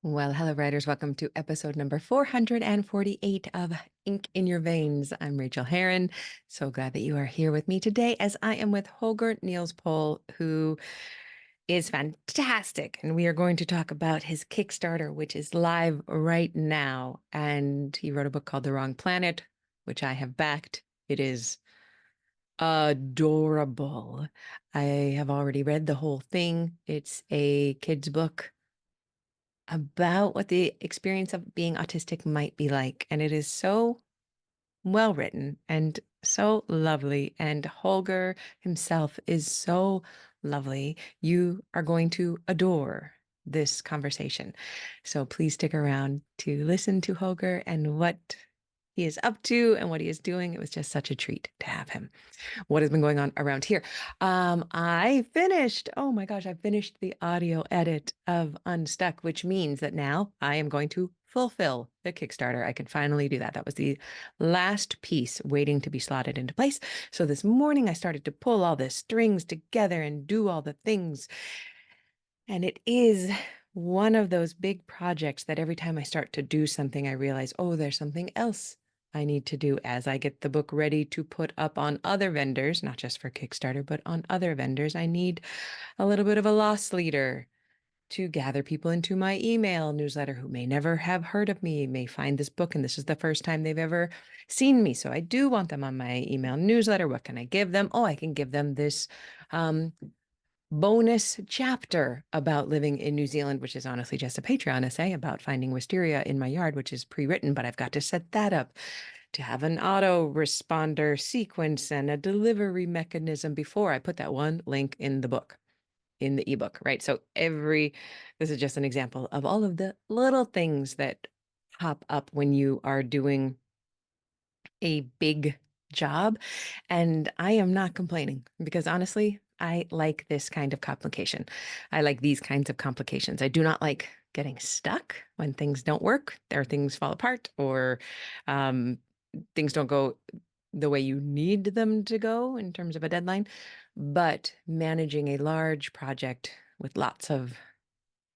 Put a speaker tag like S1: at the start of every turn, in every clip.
S1: Well, hello, writers. Welcome to episode number 448 of Ink in Your Veins. I'm Rachael Herron. So glad that you are here with me today as I am with Holger Nils Pohl, who is fantastic. And we are going to talk about his Kickstarter, which is live right now. And he wrote a book called The Wrong Planet, which I have backed. It is adorable. I have already read the whole thing. It's a kid's book about what the experience of being autistic might be like. And it is so well written and so lovely. And Holger himself is so lovely. You are going to adore this conversation. So please stick around to listen to Holger and what he is up to and what he is doing. It was just such a treat to have him. What has been going on around here? I finished, oh my gosh, I finished the audio edit of Unstuck, which means that now I am going to fulfill the Kickstarter. I can finally do that. That was the last piece waiting to be slotted into place. So this morning I started to pull all the strings together and do all the things. And it is one of those big projects that every time I start to do something, I realize, oh, there's something else I need to do as I get the book ready to put up on other vendors, not just for Kickstarter, but on other vendors. I need a little bit of a loss leader to gather people into my email newsletter who may never have heard of me, may find this book, and this is the first time they've ever seen me. So I do want them on my email newsletter. What can I give them? Oh, I can give them this bonus chapter about living in New Zealand, which is honestly just a Patreon essay about finding wisteria in my yard, which is pre-written, but I've got to set that up to have an autoresponder sequence and a delivery mechanism before I put that one link in the book, in the ebook, right? So this is just an example of all of the little things that pop up when you are doing a big job. And I am not complaining because honestly, I like this kind of complication. I like these kinds of complications. I do not like getting stuck when things don't work or things fall apart or um, things don't go the way you need them to go in terms of a deadline. But managing a large project with lots of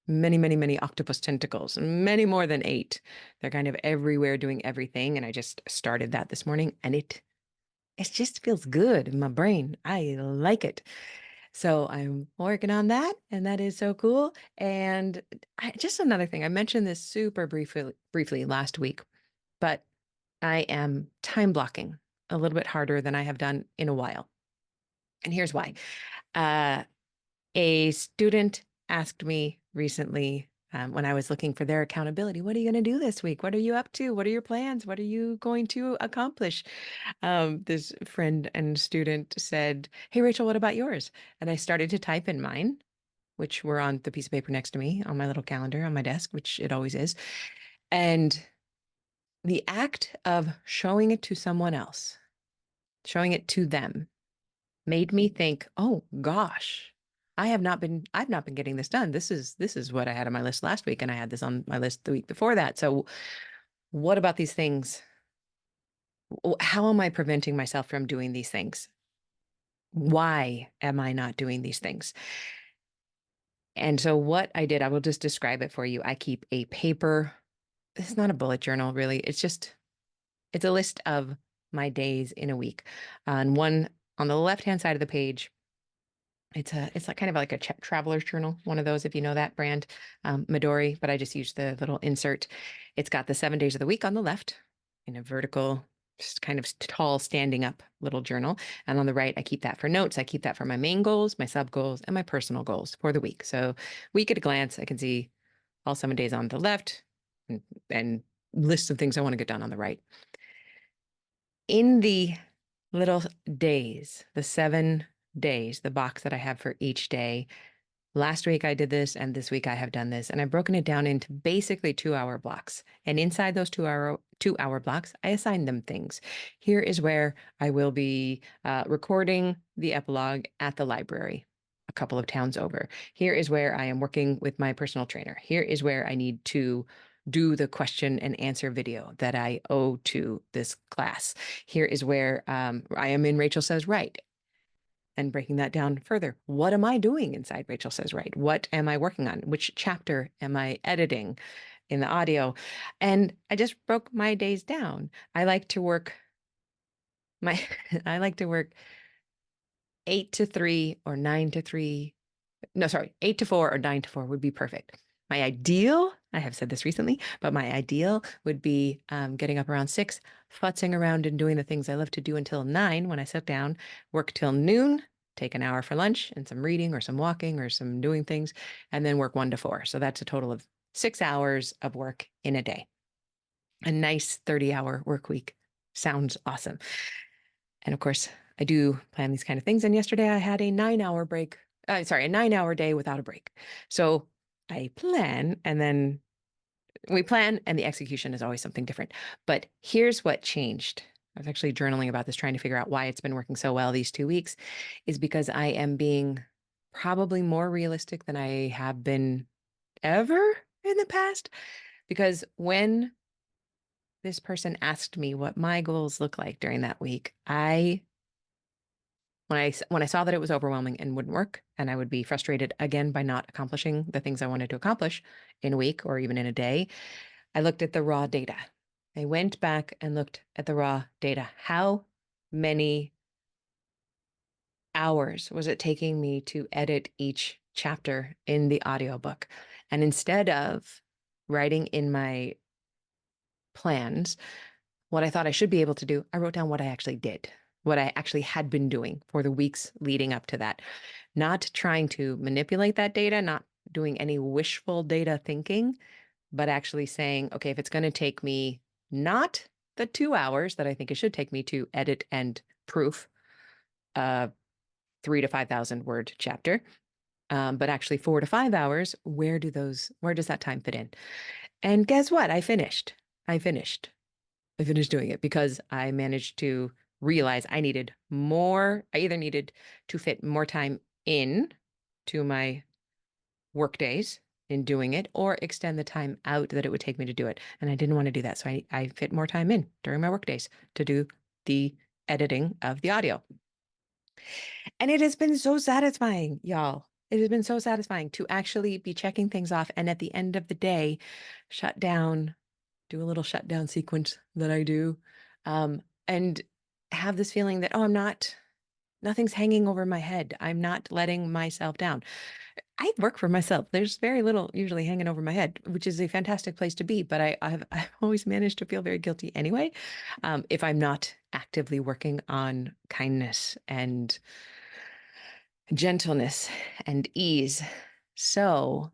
S1: many octopus tentacles, many more than eight. They're kind of everywhere doing everything. And I just started that this morning and it just feels good in my brain. I like it. So I'm working on that, and that is so cool. And just another thing, I mentioned this super briefly last week, but I am time blocking a little bit harder than I have done in a while. And here's why. Uh, a student asked me recently when I was looking for their accountability, what are you going to do this week? What are you up to? What are your plans? What are you going to accomplish? This friend and student said, hey, Rachel, what about yours? And I started to type in mine, which were on the piece of paper next to me on my little calendar on my desk, which it always is. And the act of showing it to someone else, showing it to them, made me think, oh gosh, I've not been getting this done. This is what I had on my list last week, and I had this on my list the week before that. So what about these things? How am I preventing myself from doing these things? Why am I not doing these things? And so what I did, I will just describe it for you. I keep a paper. It's not a bullet journal, really. It's a list of my days in a week. On the left-hand side of the page, it's like kind of like a traveler's journal, one of those, if you know that brand, Midori, but I just use the little insert. It's got the 7 days of the week on the left in a vertical, just kind of tall, standing up little journal. And on the right, I keep that for notes. I keep that for my main goals, my sub goals, and my personal goals for the week. So week at a glance, I can see all 7 days on the left and lists of things I want to get done on the right. In the little days, the 7 days, the box that I have for each day, last week I did this, and this week I have done this, and I've broken it down into basically 2 hour blocks. And inside those 2 hour blocks, I assign them things. Here is where I will be recording the epilogue at the library a couple of towns over. Here is where I am working with my personal trainer. Here is where I need to do the question and answer video that I owe to this class. Here is where I am in Rachel Says Right. and breaking that down further. What am I doing inside Rachel Says Right? What am I working on? Which chapter am I editing in the audio? And I just broke my days down. I like to work my I like to work 8 to 3 or 9 to 3. No, sorry, 8 to 4 or 9 to 4 would be perfect. My ideal, I have said this recently, but my ideal would be getting up around 6, futzing around and doing the things I love to do until 9 when I sit down, work till noon, take an hour for lunch and some reading or some walking or some doing things, and then work 1 to 4. So that's a total of 6 hours of work in a day. A nice 30-hour work week sounds awesome. And of course, I do plan these kind of things. And yesterday I had a 9-hour break. A 9-hour day without a break. So I plan and then we plan and the execution is always something different. But here's what changed. I was actually journaling about this, trying to figure out why it's been working so well these 2 weeks, is because I am being probably more realistic than I have been ever in the past. Because when this person asked me what my goals look like during that week, when I saw that it was overwhelming and wouldn't work, and I would be frustrated again by not accomplishing the things I wanted to accomplish in a week or even in a day, I looked at the raw data. I went back and looked at the raw data. How many hours was it taking me to edit each chapter in the audiobook? And instead of writing in my plans what I thought I should be able to do, I wrote down what I actually did, what I actually had been doing for the weeks leading up to that. Not trying to manipulate that data, not doing any wishful data thinking, but actually saying, okay, if it's going to take me not the 2 hours that I think it should take me to edit and proof a 3 to 5,000 word chapter, but actually 4 to 5 hours, where does that time fit in? And guess what? I finished. I finished doing it because I managed to realize I either needed to fit more time in to my work days in doing it or extend the time out that it would take me to do it. And I didn't want to do that. So I fit more time in during my work days to do the editing of the audio. And it has been so satisfying, y'all. It has been so satisfying to actually be checking things off. And at the end of the day, shut down, do a little shutdown sequence that I do, and have this feeling that, oh, nothing's hanging over my head. I'm not letting myself down. I work for myself. There's very little usually hanging over my head, which is a fantastic place to be. But I've always managed to feel very guilty anyway, if I'm not actively working on kindness and gentleness and ease. So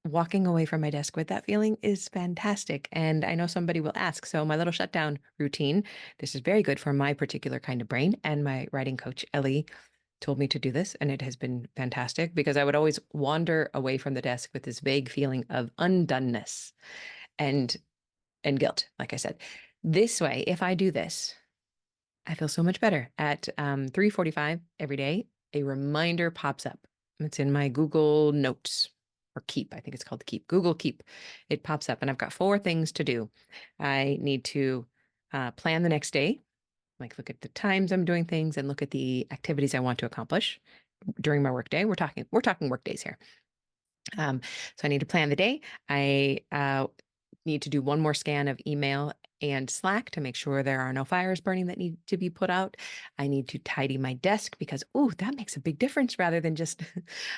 S1: walking away from my desk with that feeling is fantastic. And I know somebody will ask, so my little shutdown routine, this is very good for my particular kind of brain. And my writing coach, Ellie, told me to do this, and it has been fantastic because I would always wander away from the desk with this vague feeling of undoneness and guilt, like I said. This way, if I do this, I feel so much better. At 3:45 every day, a reminder pops up. It's in my Google Notes or Keep. I think it's called Keep. Google Keep. It pops up, and I've got 4 things to do. I need to plan the next day, like look at the times I'm doing things and look at the activities I want to accomplish during my workday. We're talking work days here. So I need to plan the day. I need to do one more scan of email and Slack to make sure there are no fires burning that need to be put out. I need to tidy my desk because, that makes a big difference rather than just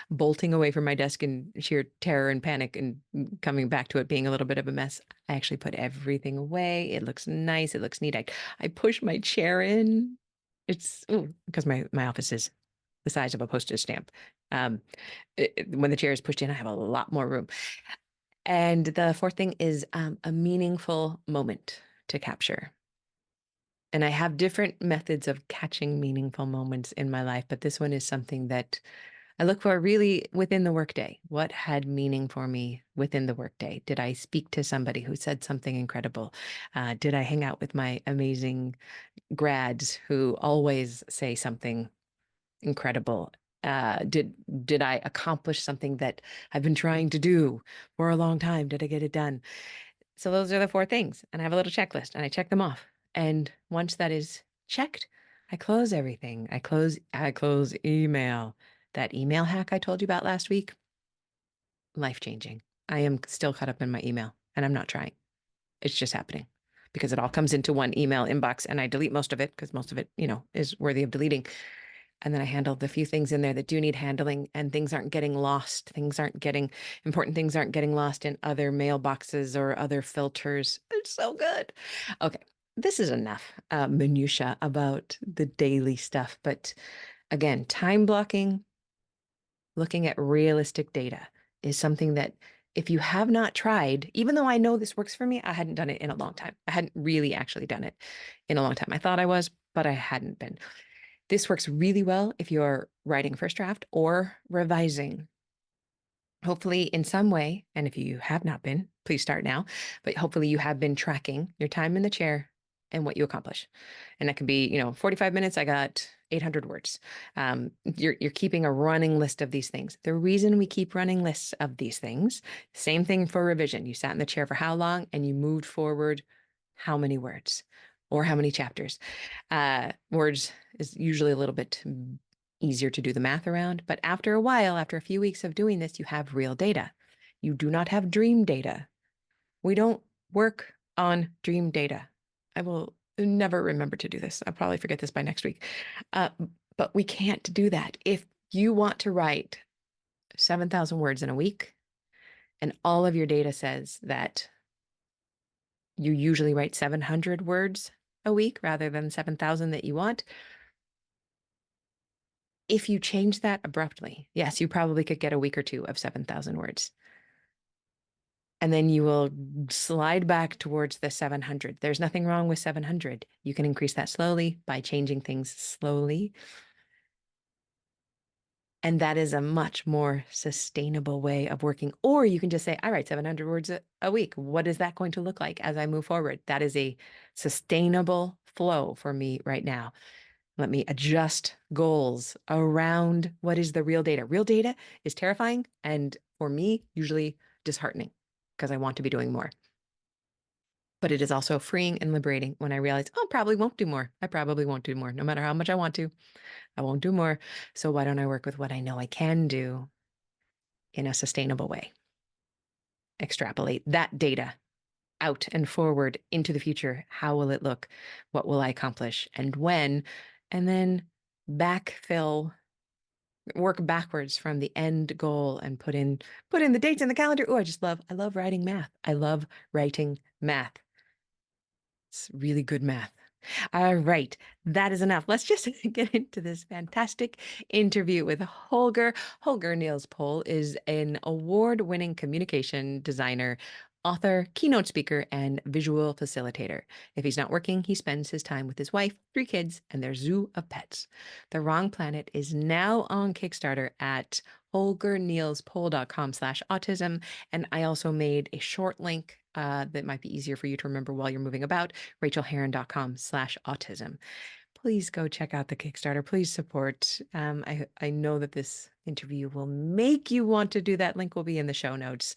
S1: bolting away from my desk in sheer terror and panic and coming back to it being a little bit of a mess. I actually put everything away. It looks nice. It looks neat. I push my chair in. It's because my office is the size of a postage stamp. When the chair is pushed in, I have a lot more room. And the 4th thing is a meaningful moment to capture. And I have different methods of catching meaningful moments in my life, but this one is something that I look for really within the workday. What had meaning for me within the workday? Did I speak to somebody who said something incredible? Did I hang out with my amazing grads who always say something incredible? Did I accomplish something that I've been trying to do for a long time? Did I get it done? So those are the 4 things. And I have a little checklist and I check them off. And once that is checked, I close everything. I close email. That email hack I told you about last week, life-changing. I am still caught up in my email and I'm not trying. It's just happening because it all comes into one email inbox and I delete most of it because most of it, is worthy of deleting. And then I handle the few things in there that do need handling and things aren't getting lost. Important things aren't getting lost in other mailboxes or other filters. It's so good. Okay. This is enough minutia about the daily stuff. But again, time blocking, looking at realistic data is something that if you have not tried, even though I know this works for me, I hadn't done it in a long time. I hadn't really actually done it in a long time. I thought I was, but I hadn't been. This works really well if you're writing first draft or revising. Hopefully, in some way, and if you have not been, please start now. But hopefully, you have been tracking your time in the chair and what you accomplish. And that can be, 45 minutes. I got 800 words. You're keeping a running list of these things. The reason we keep running lists of these things, same thing for revision. You sat in the chair for how long and you moved forward how many words or how many chapters. Words is usually a little bit easier to do the math around. But after a while, after a few weeks of doing this, you have real data. You do not have dream data. We don't work on dream data. I will never remember to do this. I'll probably forget this by next week. But we can't do that. If you want to write 7,000 words in a week, and all of your data says that you usually write 700 words a week rather than 7,000 that you want, if you change that abruptly, yes, you probably could get a week or two of 7,000 words. And then you will slide back towards the 700. There's nothing wrong with 700. You can increase that slowly by changing things slowly. And that is a much more sustainable way of working. Or you can just say, I write 700 words a week. What is that going to look like as I move forward? That is a sustainable flow for me right now. Let me adjust goals around what is the real data. Real data is terrifying and for me, usually disheartening because I want to be doing more. But it is also freeing and liberating when I realize, oh, probably won't do more. I probably won't do more. No matter how much I want to, I won't do more. So why don't I work with what I know I can do in a sustainable way? Extrapolate that data out and forward into the future. How will it look? What will I accomplish? And when? And then backfill, work backwards from the end goal and put in the dates in the calendar. Oh, I love writing math. I love writing math. It's really good math. All right, that is enough. Let's just get into this fantastic interview with Holger. Holger Nils Pohl is an award-winning communication designer, author, keynote speaker, and visual facilitator. If he's not working, he spends his time with his wife, 3 kids, and their zoo of pets. The Wrong Planet is now on Kickstarter at holgernilspohl.com/autism. And I also made a short link that might be easier for you to remember while you're moving about, rachelherron.com/autism. Please go check out the Kickstarter. Please support. I know that this interview will make you want to do that. Link will be in the show notes.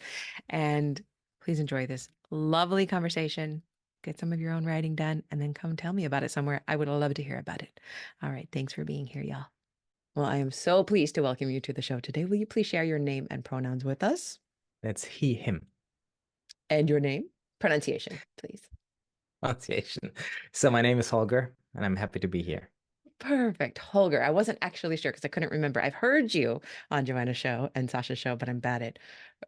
S1: And please enjoy this lovely conversation. Get some of your own writing done and then come tell me about it somewhere. I would love to hear about it. All right. Thanks for being here, y'all. Well, I am so pleased to welcome you to the show today. Will you please share your name and pronouns with us?
S2: That's he, him.
S1: And your name? Pronunciation, please.
S2: Pronunciation. So my name is Holger, and I'm happy to be here.
S1: Perfect. Holger. I wasn't actually sure because I couldn't remember. I've heard you on Joanna's show and Sasha's show, but I'm bad at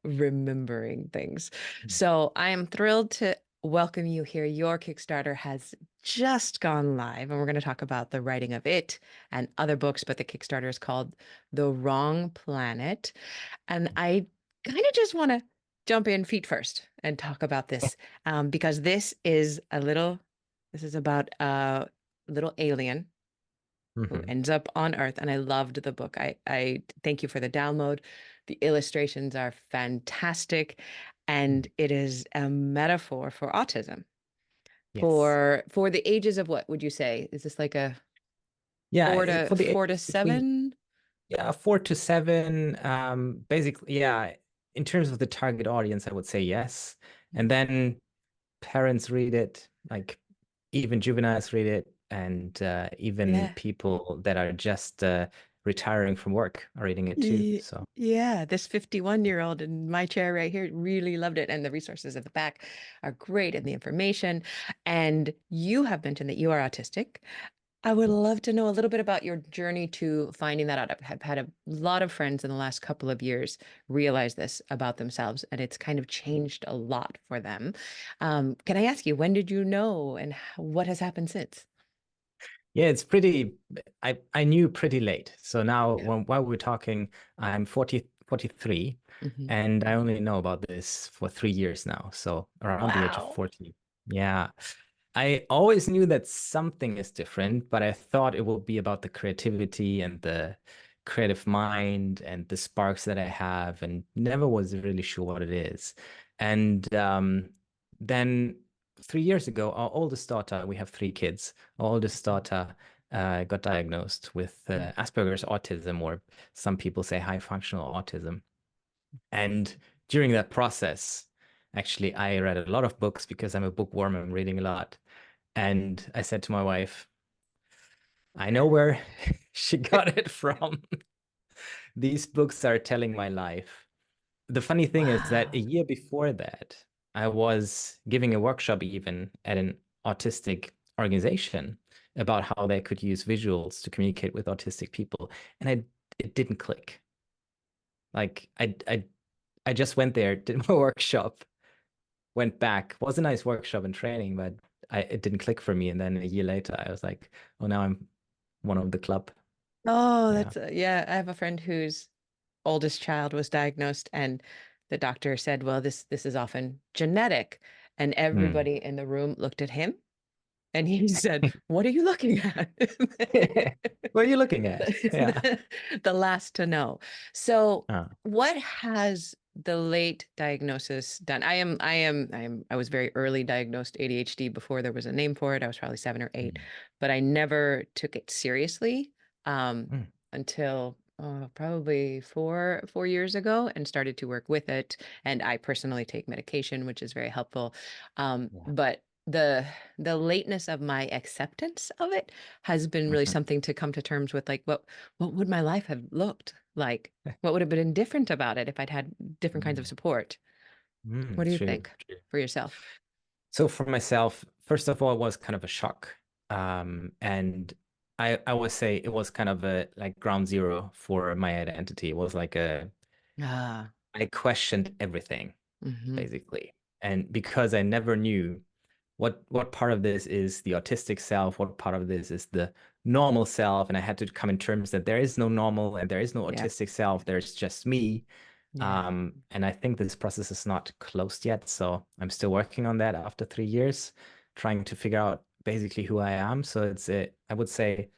S1: remembering things. So I am thrilled to welcome you here. Your Kickstarter has just gone live, and we're going to talk about the writing of it and other books, but the Kickstarter is called The Wrong Planet. And I kind of just want to jump in feet first and talk about this because this is about a little alien who ends up on Earth. And I loved the book. I thank you for the download. The illustrations are fantastic. And it is a metaphor for autism.
S2: Yes.
S1: For the ages of what would you say? Is this like a
S2: Yeah,
S1: 4 to 7?
S2: Yeah, 4 to 7. Basically, yeah. In terms of the target audience, I would say yes. And then parents read it, like even juveniles read it, and even
S1: Yeah.
S2: people that are just retiring from work are reading it too. So
S1: Yeah, this 51-year-old in my chair right here really loved it. And the resources at the back are great and the information. And you have mentioned that you are autistic. I would
S2: yes.
S1: love to know a little bit about your journey to finding that out. I've had a lot of friends in the last couple of years realize this about themselves, and it's kind of changed a lot for them. Can I ask you, when did you know and what has happened since?
S2: Yeah, it's pretty, I knew pretty late. So now
S1: Yeah.
S2: while we're talking, I'm 43,
S1: Hmm.
S2: and I only know about this for 3 years now. So around the age of
S1: Wow.
S2: 40. Yeah. I always knew that something is different, but I thought it would be about the creativity and the creative mind and the sparks that I have, and never was really sure what it is. And then 3 years ago, our oldest daughter, we have three kids, our oldest daughter got diagnosed with Asperger's autism, or some people say high functional autism. And during that process, actually, I read a lot of books because I'm a bookworm. I'm reading a lot. And I said to my wife, I know where she got it from. These books are telling my life. The funny thing is that a
S1: Wow.
S2: year before that, I was giving a workshop even at an autistic organization about how they could use visuals to communicate with autistic people. And it didn't click. Like I just went there, did my workshop, went back. Was a nice workshop and training, but it didn't click for me. And then a year later, I was like, oh, now I'm one of the club.
S1: Oh,
S2: Yeah.
S1: that's yeah. I have a friend whose oldest child was diagnosed, and the doctor said, "Well, this is often genetic." And
S2: Hmm.
S1: everybody in the room looked at him, and he said, "What are you looking at?"
S2: What are you looking at? Yeah.
S1: the, the last to know. So,
S2: Oh.
S1: what has the late diagnosis done? I was very early diagnosed ADHD before there was a name for it. I was probably 7 or 8,
S2: Hmm.
S1: but I never took it seriously
S2: Hmm.
S1: until probably four years ago, and started to work with it. And I personally take medication, which is very helpful.
S2: Yeah.
S1: But the lateness of my acceptance of it has been really
S2: Mhm.
S1: something to come to terms with, like what would my life have looked like? What would have been different about it if I'd had different kinds of
S2: Mm.
S1: support? What do you
S2: True,
S1: think
S2: true.
S1: for yourself?
S2: So for myself, first of all, it was kind of a shock. And I would say it was kind of a like ground zero for my identity. It was like
S1: Ah,
S2: I questioned everything,
S1: hmm.
S2: basically. And because I never knew what part of this is the autistic self, what part of this is the normal self, and I had to come in terms that there is no normal and there is no
S1: Yeah,
S2: autistic self, there's just me.
S1: yeah.
S2: And I think this process is not closed yet, so I'm still working on that after 3 years, trying to figure out basically who I am. So I would say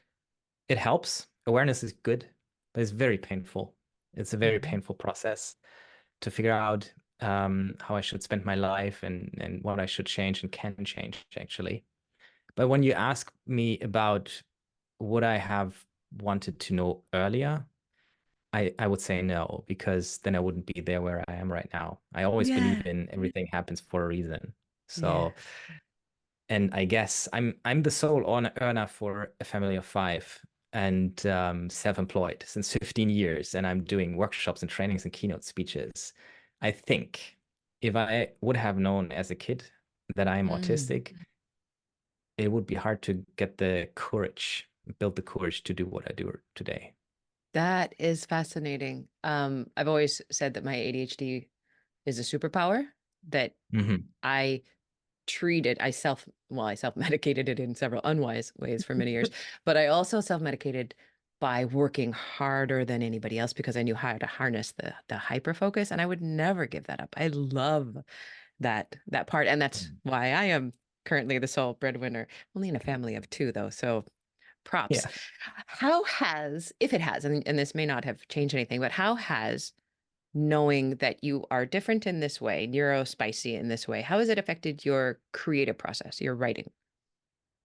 S2: it helps. Awareness is good, but it's very painful. It's a very
S1: Hmm.
S2: painful process to figure out how I should spend my life, and what I should change and can change actually. But when you ask me about would I have wanted to know earlier, I would say no, because then I wouldn't be there where I am right now. I always believe
S1: Yeah,
S2: in everything happens for a reason.
S1: yeah.
S2: So, and I guess I'm the sole earner for a family of five, and self-employed since 15 years, and I'm doing workshops and trainings and keynote speeches. I think if I would have known as a kid that I'm
S1: Mm.
S2: autistic, it would be hard to get the courage, build the courage to do what I do today.
S1: That is fascinating. I've always said that my ADHD is a superpower, that
S2: Hmm.
S1: I I self-medicated it in several unwise ways for many years, but I also self-medicated by working harder than anybody else because I knew how to harness the hyper focus, and I would never give that up. I love that part, and that's why I am currently the sole breadwinner, only in a family of two though. So props.
S2: Yeah.
S1: How has, if it has, and this may not have changed anything, but how has knowing that you are different in this way, neurospicy in this way, how has it affected your creative process, your writing?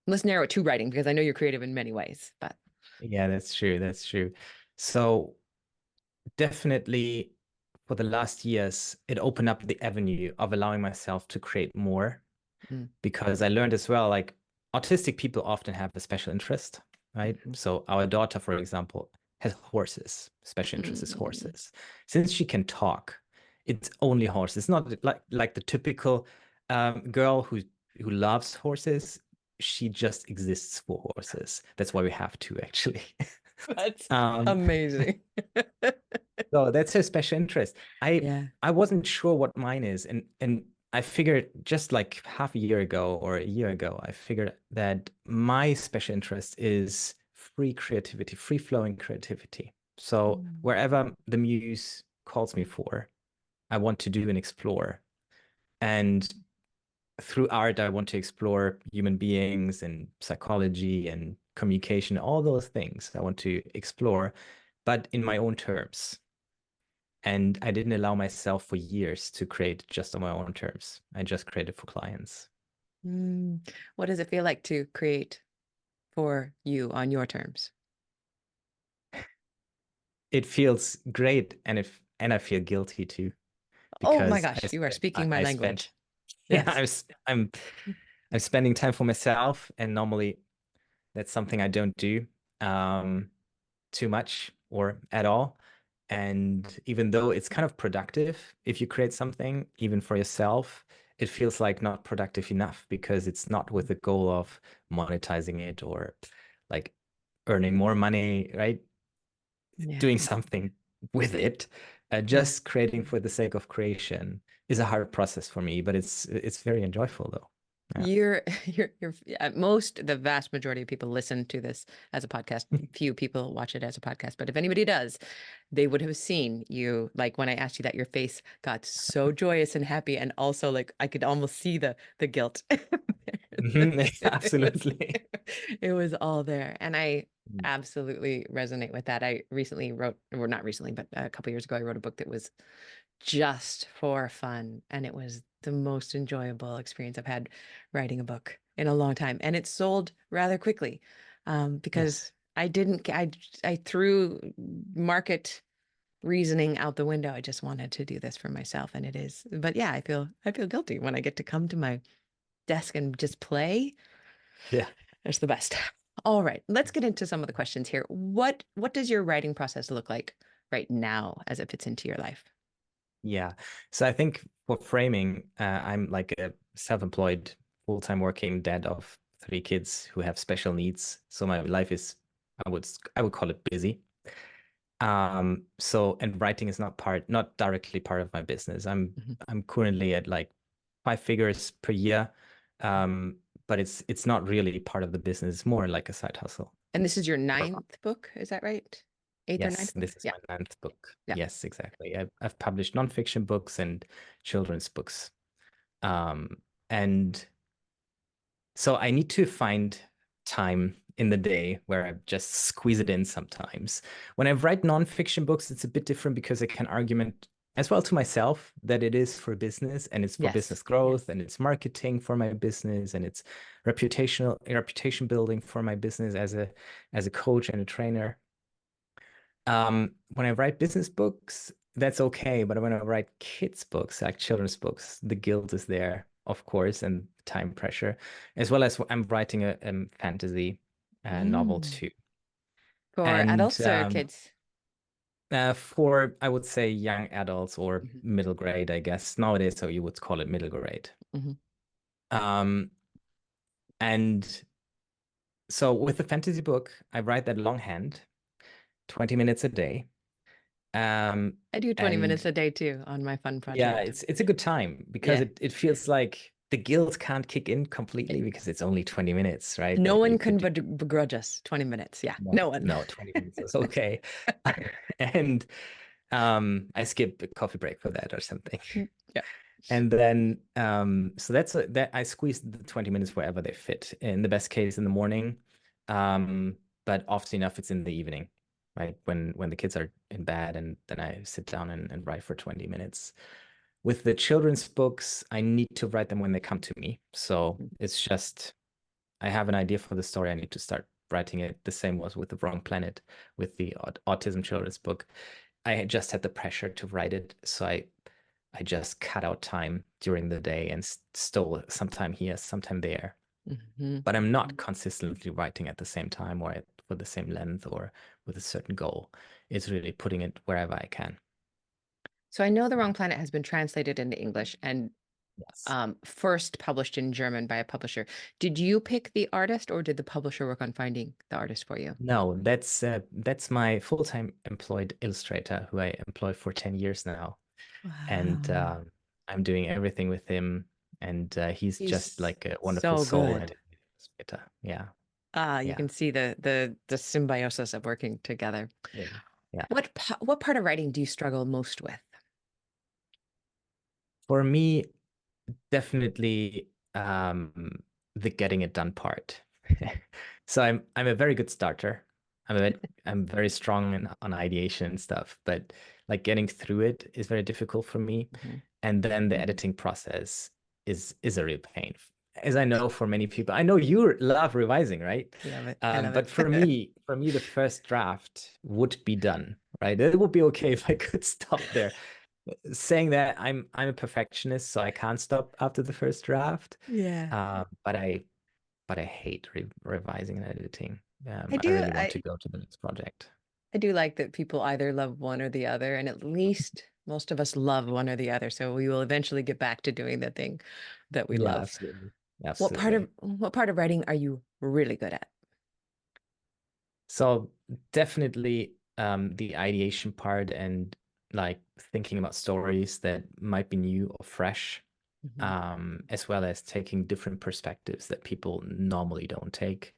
S1: Let's narrow it to writing because I know you're creative in many ways, but
S2: Yeah, that's true. That's true. So definitely for the last years, it opened up the avenue of allowing myself to create more,
S1: mm,
S2: because I learned as well, like autistic people often have a special interest, right? So our daughter, for example, has horses. Special interest is
S1: Mm.
S2: horses. Since she can talk, it's only horses. It's not like the typical girl who loves horses. She just exists for horses. That's why we have two, actually.
S1: That's
S2: Um,
S1: amazing.
S2: so that's her special interest. I
S1: Yeah.
S2: I wasn't sure what mine is, and I figured just like half a year ago or a year ago, I figured that my special interest is free creativity, free flowing creativity. So
S1: Mm.
S2: wherever the muse calls me for, I want to do and explore. And through art, I want to explore human beings and psychology and communication, all those things I want to explore, but in my own terms. And I didn't allow myself for years to create just on my own terms. I just created for clients.
S1: Mm. What does it feel like to create for you on your terms?
S2: It feels great, and I feel guilty too
S1: Oh my
S2: because
S1: gosh, you are speaking my
S2: I spent
S1: language.
S2: yeah
S1: Yes.
S2: I'm spending time for myself, and normally that's something I don't do um, too much or at all. And even though it's kind of productive, if you create something even for yourself, it feels like not productive enough because it's not with the goal of monetizing it or like earning more money, right?
S1: Yeah.
S2: Doing something with it.
S1: Yeah.
S2: Just creating for the sake of creation is a hard process for me, but it's very enjoyable though. Yeah.
S1: The vast majority of people listen to this as a podcast. Few people watch it as a podcast, but if anybody does, they would have seen you. Like when I asked you that, your face got so joyous and happy, and also like I could almost see the guilt.
S2: Mhm.
S1: It was,
S2: Absolutely.
S1: it was all there, and I absolutely resonate with that. I recently wrote, or not recently, but a couple years ago, I wrote a book that was just for fun. And it was the most enjoyable experience I've had writing a book in a long time. And it sold rather quickly
S2: Yes.
S1: because I threw market reasoning out the window. I just wanted to do this for myself. And it is, but yeah, I feel guilty when I get to come to my desk and just play.
S2: Yeah.
S1: It's the best. All right, let's get into some of the questions here. What does your writing process look like right now as it fits into your life?
S2: Yeah. So I think for framing, I'm like a self-employed, full-time working dad of three kids who have special needs. So my life is, I would call it busy. So and writing is not directly part of my business.
S1: Mhm.
S2: I'm currently at like five figures per year. But it's not really part of the business. It's more like a side hustle.
S1: And this is your
S2: For
S1: ninth book, is that right? Eighth or
S2: Yes,
S1: ninth book?
S2: this is
S1: Yeah,
S2: my ninth book.
S1: yeah.
S2: Yes, exactly. I've published nonfiction books and children's books. Um, and so I need to find time in the day where I just squeeze it in sometimes. When I write nonfiction books, it's a bit different because I can argument as well to myself that it is for business and it's for
S1: Yes.
S2: business growth and it's marketing for my business and it's reputation building for my business as a coach and a trainer. When I write business books, that's okay. But when I write kids' books, like children's books, the guilt is there, of course, and time pressure, as well as I'm writing a fantasy novel
S1: Mm.
S2: too.
S1: For
S2: And
S1: adults or kids?
S2: for, I would say, young adults or
S1: Mhm.
S2: middle grade, I guess nowadays, so you would call it middle grade.
S1: Mhm.
S2: Um, and so with the fantasy book, I write that longhand, 20 minutes a day.
S1: I do 20 minutes
S2: And
S1: a day too on my fun
S2: yeah,
S1: project.
S2: it's a good time because
S1: Yeah.
S2: it feels like the guilt can't kick in completely because it's only 20 minutes, right?
S1: No
S2: That
S1: one
S2: you
S1: can
S2: could do.
S1: begrudge us 20 minutes. Yeah,
S2: No,
S1: no one.
S2: no, 20 minutes is okay. And I skip a coffee break for that or something.
S1: Yeah.
S2: And then so that I squeeze the 20 minutes wherever they fit. In the best case in the morning. But often enough it's in the evening, right? When the kids are in bed and then I sit down and write for 20 minutes. With the children's books, I need to write them when they come to me. So it's just, I have an idea for the story. I need to start writing it. The same was with The Wrong Planet, with the autism children's book. I just had the pressure to write it. So I just cut out time during the day and stole some time here, some time there.
S1: Mhm.
S2: but I'm not consistently writing at the same time or for the same length or with a certain goal. It's really putting it wherever I can.
S1: So I know The
S2: Yeah.
S1: Wrong Planet has been translated into English and
S2: Yes.
S1: first published in German by a publisher. Did you pick the artist or did the publisher work on finding the artist for you?
S2: No, that's my full-time employed illustrator who I employ for 10 years now. And
S1: Wow.
S2: I'm doing everything with him. And he's just
S1: He's
S2: like a wonderful
S1: so
S2: soul
S1: good.
S2: and illustrator. Yeah.
S1: Ah, you
S2: Yeah.
S1: can see the symbiosis of working together.
S2: Yeah. Yeah.
S1: What part of writing do you struggle most with?
S2: For me, definitely the getting it done part. So I'm a very good starter. I'm very strong on ideation and stuff, but like getting through it is very difficult for me.
S1: Mhm.
S2: And then the editing process is a real pain. As I know for many people, I know you love revising, right?
S1: Love it. I love
S2: But
S1: it.
S2: for me, the first draft would be done, right? It would be okay if I could stop there. Saying that I'm a perfectionist, so I can't stop after the first draft.
S1: Yeah.
S2: But I hate revising and editing.
S1: I
S2: I
S1: do
S2: really want to
S1: I
S2: go to the next project.
S1: I do like that people either love one or the other, and at least most of us love one or the other. So we will eventually get back to doing the thing that we
S2: Yeah,
S1: love.
S2: absolutely. Absolutely.
S1: What part of writing are you really good at?
S2: So definitely the ideation part and like thinking about stories that might be new or fresh,
S1: Mhm.
S2: as well as taking different perspectives that people normally don't take.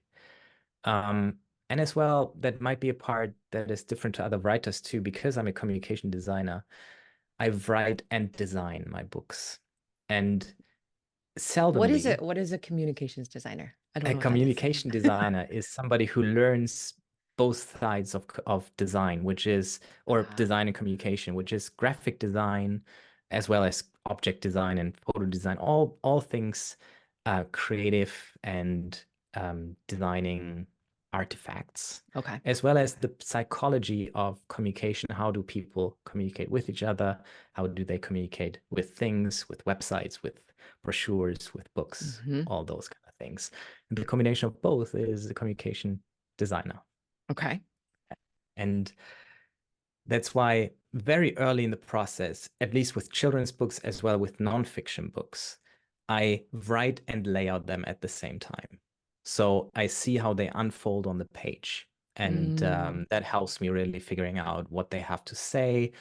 S2: Um, and as well, that might be a part that is different to other writers too, because I'm a communication designer. I write and design my books. And seldomly
S1: What is a communications designer? I don't
S2: a
S1: know what that is.
S2: communication designer is somebody who learns both sides of design, which is, or
S1: Ah,
S2: design and communication, which is graphic design, as well as object design and photo design, all things creative and designing artifacts,
S1: okay.
S2: as well as the psychology of communication. How do people communicate with each other? How do they communicate with things, with websites, with brochures, with books,
S1: Hmm.
S2: all those kind of things. And the combination of both is a communication designer.
S1: Okay.
S2: And that's why very early in the process, at least with children's books as well with nonfiction books, I write and lay out them at the same time. So I see how they unfold on the page. And
S1: Mm,
S2: that helps me really figuring out what they have to say,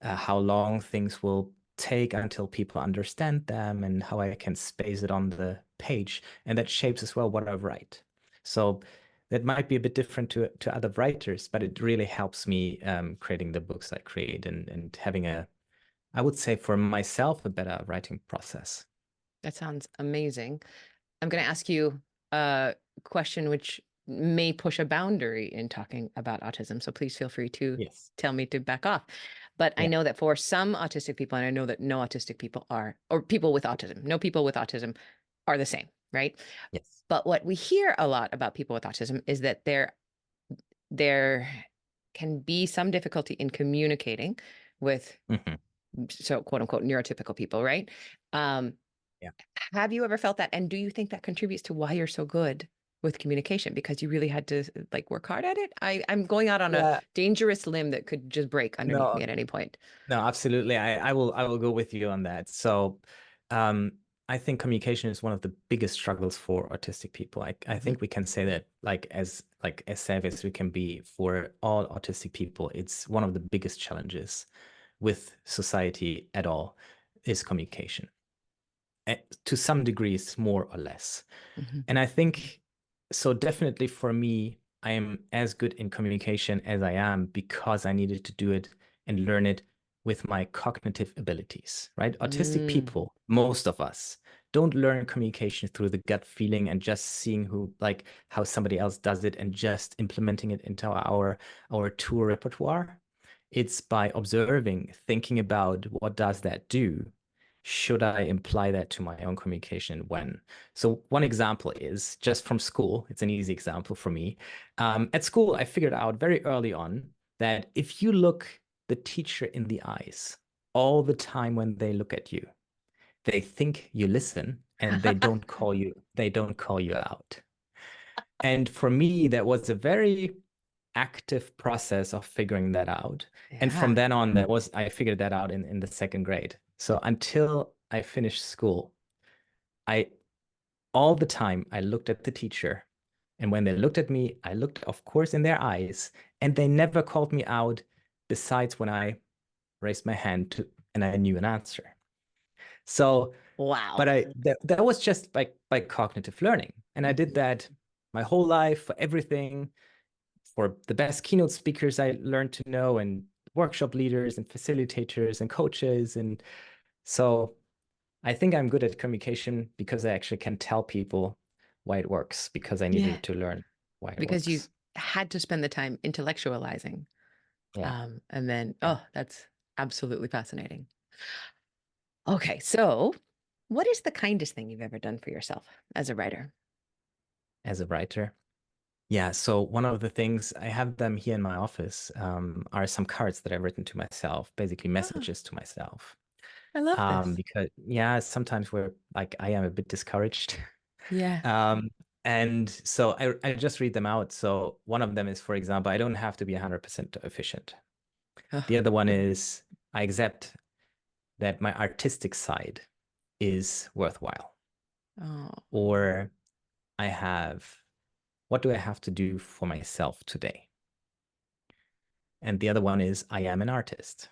S2: how long things will take until people understand them, and how I can space it on the page. And that shapes as well what I write. So that might be a bit different to other writers, but it really helps me creating the books I create and having I would say for myself, a better writing process.
S1: that sounds amazing. I'm going to ask you a question which may push a boundary in talking about autism. So please feel free to
S2: Yes.
S1: tell me to back off. But I
S2: Yeah.
S1: know that for some autistic people, and I know that no autistic people are, or people with autism, no people with autism are the same, right?
S2: Yes.
S1: But what we hear a lot about people with autism is that there can be some difficulty in communicating with
S2: Hmm.
S1: so quote unquote neurotypical people, right? Um,
S2: Yeah.
S1: have you ever felt that? And do you think that contributes to why you're so good with communication? Because you really had to like work hard at it? I'm going out on a
S2: Yeah.
S1: dangerous limb that could just break underneath me
S2: No,
S1: at any point.
S2: no, absolutely. I will go with you on that. So, I think communication is one of the biggest struggles for autistic people. I
S1: Mhm.
S2: think we can say that like as safe as we can be for all autistic people, it's one of the biggest challenges with society at all is communication. To some degrees, more or less.
S1: Mhm.
S2: And I think so definitely for me, I am as good in communication as I am because I needed to do it and learn it with my cognitive abilities, right? Autistic
S1: Mm.
S2: people, most of us, don't learn communication through the gut feeling and just seeing who like how somebody else does it and just implementing it into our tool repertoire. It's by observing, thinking about what does that do? Should I imply that to my own communication when? So one example is just from school. It's an easy example for me. At school, I figured out very early on that if you look the teacher in the eyes all the time when they look at you, they think you listen and they don't call you out. And for me, that was a very active process of figuring that out. And from
S1: Yeah.
S2: then on, I figured that out in the second grade. So until I finished school, I all the time I looked at the teacher. And when they looked at me, I looked, of course, in their eyes, and they never called me out besides when I raised my hand and I knew an answer. So,
S1: Wow.
S2: but that was just by cognitive learning. And I did
S1: Mhm.
S2: that my whole life for everything, for the best keynote speakers I learned to know, and workshop leaders and facilitators and coaches. And so I think I'm good at communication because I actually can tell people why it works, because I
S1: Yeah.
S2: needed to learn why it
S1: Because you
S2: works.
S1: had to spend the time intellectualizing.
S2: Yeah.
S1: And then,
S2: Yeah.
S1: oh, that's absolutely fascinating. Okay. So, what is the kindest thing you've ever done for yourself as a writer?
S2: As a writer. Yeah. So one of the things I have them here in my office are some cards that I've written to myself, basically
S1: Oh,
S2: messages to myself.
S1: I love this.
S2: Because yeah, sometimes we're like I am a bit discouraged.
S1: Yeah.
S2: Um, and so I just read them out. So one of them is, for example, I don't have to be 100% efficient. The
S1: Oh,
S2: other one is I accept that my artistic side is worthwhile.
S1: oh,
S2: Or I have, what do I have to do for myself today? And the other one is I am an artist.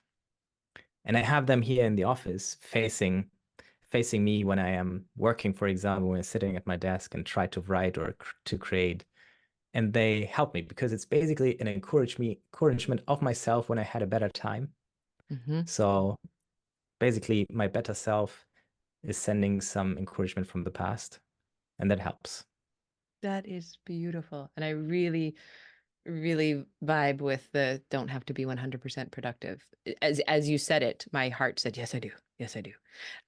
S2: And I have them here in the office facing me when I am working, for example, when I'm sitting at my desk and try to write or to create. And they help me because it's basically an encouragement of myself when I had a better time.
S1: hmm.
S2: So basically, my better self is sending some encouragement from the past, and that helps.
S1: That is beautiful. And I really, really vibe with the don't have to be 100% productive. As you said it, my heart said, yes, I do. Yes, I do.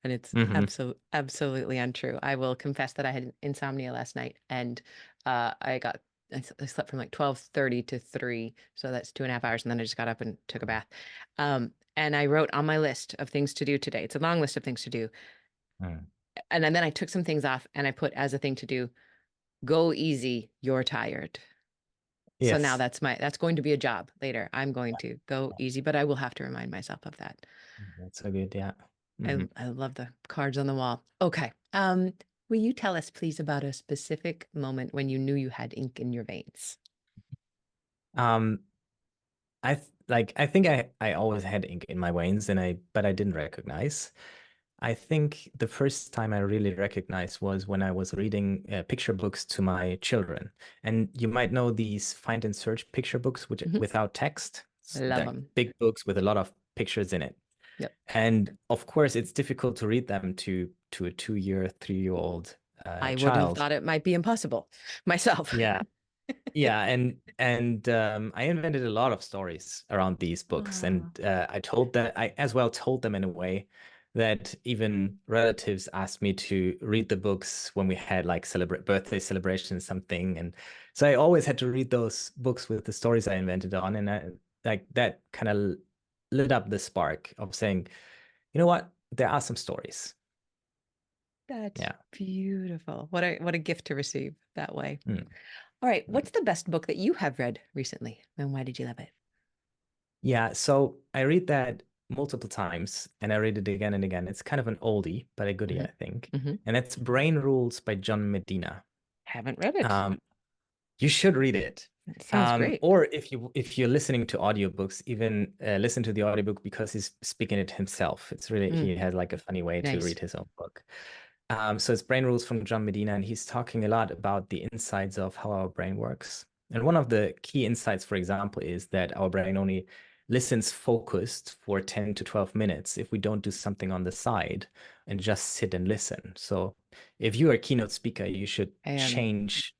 S1: And it's
S2: Hmm.
S1: absolutely untrue. I will confess that I had insomnia last night and I got I slept from like 12:30 to 3. So that's 2.5 hours. And then I just got up and took a bath. And I wrote on my list of things to do today. It's a long list of things to do.
S2: Mm.
S1: And then I took some things off and I put as a thing to do, go easy, you're tired. So now
S2: Yes.
S1: that's going to be a job later. I'm going to go easy, but I will have to remind myself of that.
S2: That's so good. Yeah.
S1: I
S2: Hmm.
S1: I love the cards on the wall. Okay. Will you tell us please about a specific moment when you knew you had ink in your veins?
S2: Um, I think I always had ink in my veins and but I didn't recognize. I think the first time I really recognized was when I was reading picture books to my children. And you might know these find and search picture books which
S1: Mhm.
S2: without text.
S1: I love
S2: They're
S1: them.
S2: big books with a lot of pictures in it.
S1: Yep.
S2: And of course, it's difficult to read them to a 2-year, 3-year-old
S1: I would have
S2: child.
S1: thought it might be impossible myself.
S2: Yeah, yeah, and I invented a lot of stories around these books, and
S1: Oh,
S2: I as well told them in a way that even relatives asked me to read the books when we had like celebrate birthday celebrations, something, and so I always had to read those books with the stories I invented on, and like that kind of lit up the spark of saying, you know what, there are some stories.
S1: that's
S2: Yeah.
S1: beautiful. What a gift to receive that way.
S2: Mm,
S1: All right.
S2: mm.
S1: What's the best book that you have read recently, and why did you love it?
S2: Yeah, so I read that multiple times and I read it again and again. It's kind of an oldie, but a goodie,
S1: Hmm.
S2: I think.
S1: Hmm.
S2: And that's Brain Rules by John Medina.
S1: Haven't read it.
S2: Um, you should read it.
S1: It sounds great.
S2: Or if you're listening to audiobooks, even listen to the audiobook because he's speaking it himself. It's really
S1: Mm,
S2: he has like a funny way to
S1: nice.
S2: read his own book. So it's Brain Rules from John Medina, and he's talking a lot about the insides of how our brain works. And one of the key insights, for example, is that our brain only listens focused for 10 to 12 minutes if we don't do something on the side and just sit and listen. So if you're a keynote speaker, you should
S1: I am.
S2: change.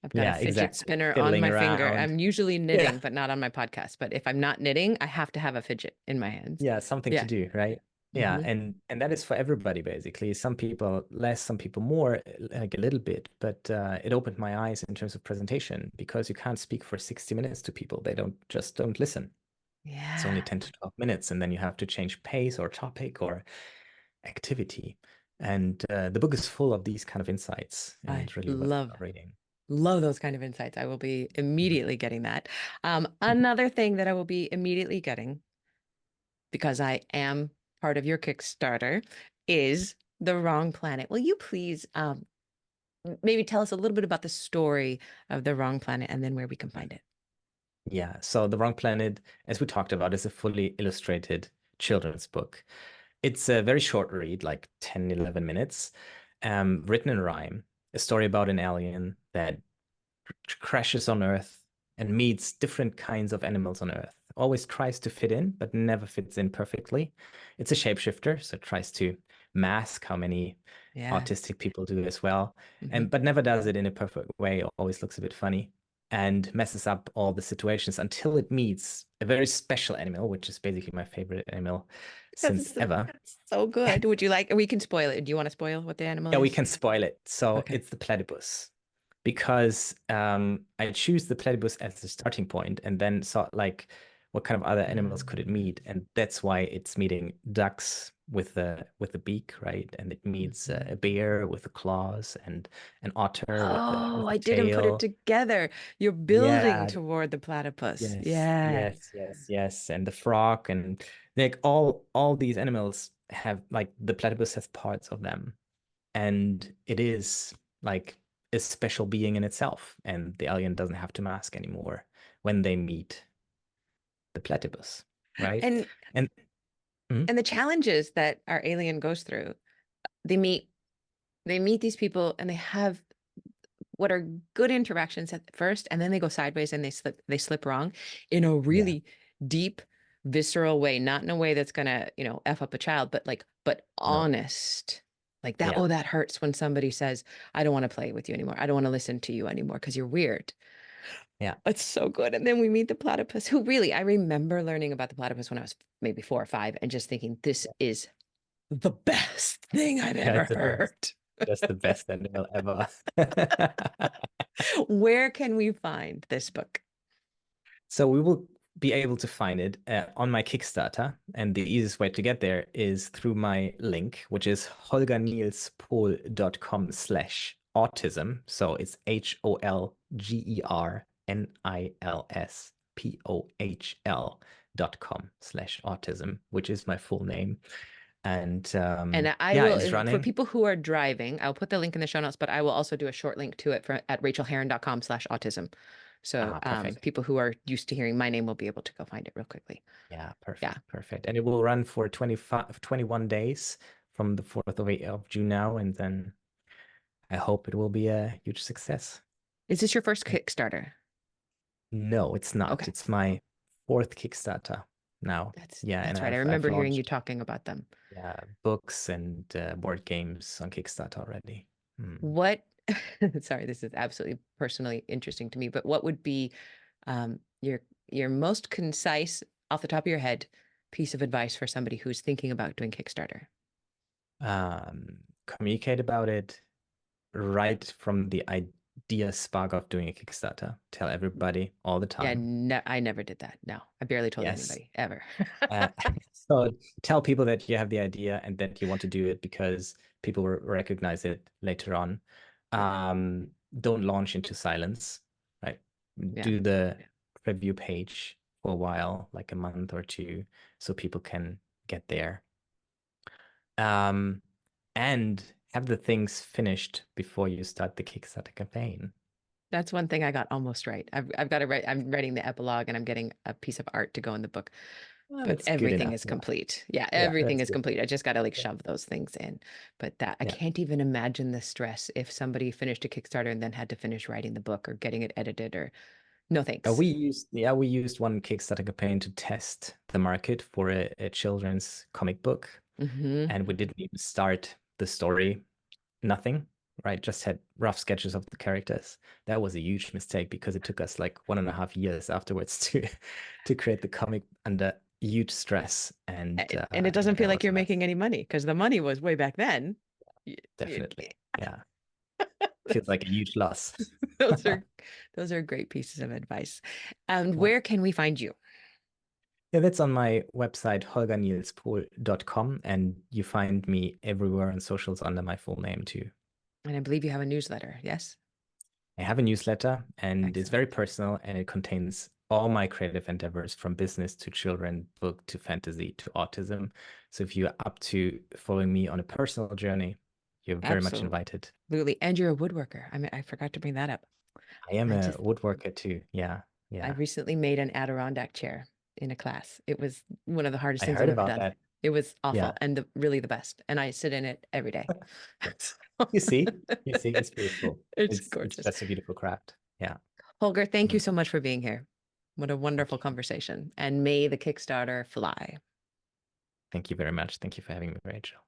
S1: I've got a
S2: Yeah,
S1: fidget
S2: exactly.
S1: spinner on
S2: Fiddling
S1: my finger.
S2: around.
S1: I'm usually
S2: Yeah.
S1: knitting, but not on my podcast. But if I'm not knitting, I have to have a fidget in my hands.
S2: Yeah, something to
S1: Yeah.
S2: do, right? Yeah,
S1: Hmm.
S2: and that is for everybody basically. Some people less, some people more, like a little bit. But it opened my eyes in terms of presentation because you can't speak for 60 minutes to people. They don't listen. It's only
S1: Yeah.
S2: 10 to 12 minutes, and then you have to change pace or topic or activity. And the book is full of these kind of insights
S1: I
S2: and really
S1: love
S2: worthwhile reading.
S1: love those kind of insights. I will be immediately getting that.
S2: Mhm.
S1: Another thing that I will be immediately getting, because I am part of your Kickstarter, is The Wrong Planet. Will you please maybe tell us a little bit about the story of The Wrong Planet and then where we can find it?
S2: Yeah, so The Wrong Planet, as we talked about, is a fully illustrated children's book. It's a very short read, like 10, 11 minutes, written in rhyme, a story about an alien that crashes on Earth and meets different kinds of animals on Earth. Always tries to fit in, but never fits in perfectly. It's a shapeshifter, so it tries to mask how many
S1: Yeah.
S2: autistic people do as well,
S1: Hmm.
S2: and but never does it in a perfect way. Always looks a bit funny and messes up all the situations until it meets a very special animal, which is basically my favorite animal since
S1: That's
S2: ever.
S1: so good. Would you like, we can spoil it. Do you want to spoil what the animal
S2: Yeah, we
S1: is?
S2: can spoil it. So
S1: Okay.
S2: it's the platypus because I choose the platypus as the starting point and then saw like what kind of other animals could it meet, and that's why it's meeting ducks with the beak, right? And it meets
S1: Mhm.
S2: a bear with the claws and an otter
S1: Oh,
S2: with a
S1: I didn't put it
S2: tail.
S1: together. You're building
S2: Yeah,
S1: toward the platypus.
S2: yes,
S1: Yeah.
S2: yes, yes, yes, and the frog and like all these animals have like the platypus has parts of them, and it is like a special being in itself, and the alien doesn't have to mask anymore when they meet the platypus, right?
S1: And
S2: And mhm,
S1: and the challenges that our alien goes through, they meet they meet these people and they have what are good interactions at first, and then they go sideways and they slip wrong in a
S2: yeah,
S1: really deep, visceral way, not in a way that's gonna, F up a child, but but
S2: no,
S1: honest. Like that,
S2: yeah,
S1: oh, that hurts when somebody says, I don't want to play with you anymore. I don't want to listen to you anymore because you're weird.
S2: yeah,
S1: It's so good. And then we meet the platypus, who really, I remember learning about the platypus when I was maybe 4 or 5 and just thinking, this
S2: yeah,
S1: is the best thing I've
S2: yeah,
S1: ever heard.
S2: that's the best animal ever.
S1: Where can we find this book?
S2: So we will be able to find it on my Kickstarter, and the easiest way to get there is through my link, which is holgernilspohl.com/autism. So it's HOLGERNILSPOHL.com/autism, which is my full name. And
S1: And I
S2: yeah,
S1: will,
S2: it's
S1: for
S2: running.
S1: people who are driving, I'll put the link in the show notes, but I will also do a short link to it at rachaelherron.com/autism. So
S2: Ah, perfect.
S1: people who are used to hearing my name will be able to go find it real quickly.
S2: Yeah,
S1: Yeah.
S2: perfect, perfect. And it will run for 21 days from the 4th of June now, and then I hope it will be a huge success.
S1: Is this your first Kickstarter?
S2: No, it's not.
S1: Okay.
S2: It's my fourth Kickstarter now.
S1: That's
S2: Yeah, and
S1: that's right. I
S2: I've
S1: remember hearing you
S2: launched
S1: talking about them.
S2: books and board games on Kickstarter already. Hmm.
S1: What, sorry, this is absolutely personally interesting to me, but what would be your most concise, off the top of your head, piece of advice for somebody who's thinking about doing Kickstarter?
S2: Communicate about it right from the idea spark of doing a Kickstarter. Tell everybody all the
S1: Yeah,
S2: time.
S1: no, I never did that. No, I barely told
S2: Yes.
S1: anybody ever.
S2: Uh, so tell people that you have the idea and that you want to do it because people will recognize it later on.
S1: Yeah,
S2: Don't launch into silence, right?
S1: yeah.
S2: Do the review page for a while, like a month or two, so people can get there. Um, and have the things finished before you start the Kickstarter campaign.
S1: That's one thing I got almost right. I've got to write. I'm writing the epilogue, and I'm getting a piece of art to go in the book.
S2: Well,
S1: But
S2: that's good
S1: everything
S2: enough.
S1: is
S2: Yeah,
S1: complete. Yeah,
S2: yeah,
S1: everything
S2: that's
S1: is
S2: good.
S1: complete. I just got to like
S2: Yeah,
S1: shove those things in. But that I
S2: yeah.
S1: can't even imagine the stress if somebody finished a Kickstarter and then had to finish writing the book or getting it edited or no thanks.
S2: We used one Kickstarter campaign to test the market for a children's comic book,
S1: Hmm.
S2: and we didn't even start the story. Nothing, right? Just had rough sketches of the characters. That was a huge mistake because it took us like 1.5 years afterwards to create the comic under huge stress,
S1: And it doesn't
S2: yeah,
S1: feel
S2: it
S1: like
S2: was a
S1: you're
S2: mess.
S1: making any money because the money was way back then. Y- y-
S2: Definitely, yeah, feels like a huge loss.
S1: Those are those are great pieces of advice. And
S2: Yeah.
S1: where can we find you?
S2: Yeah, that's on my website, holgernilspohl.com, and you find me everywhere on socials under my full name too.
S1: And I believe you have a newsletter. Yes.
S2: I have a newsletter and it's very
S1: Excellent.
S2: personal and it contains all my creative endeavors from business to children, book to fantasy to autism. So if you're up to following me on a personal journey, you're very much invited.
S1: Absolutely. And you're a woodworker. I mean, I forgot to bring that up.
S2: I am
S1: I
S2: a
S1: just,
S2: woodworker too. Yeah.
S1: I
S2: Yeah.
S1: recently made an Adirondack chair in a class. It was one of the hardest
S2: I
S1: things I've
S2: heard
S1: ever
S2: about
S1: done.
S2: that.
S1: It was awful
S2: Yeah.
S1: and really the best. And I sit in it every day.
S2: You see, it's beautiful.
S1: It's
S2: It's
S1: gorgeous.
S2: just a beautiful craft. Yeah.
S1: Holger, thank you
S2: Mm.
S1: so much for being here. What a
S2: Thank
S1: wonderful
S2: you.
S1: conversation. And may the Kickstarter fly.
S2: Thank you very much. Thank you for having me, Rachel.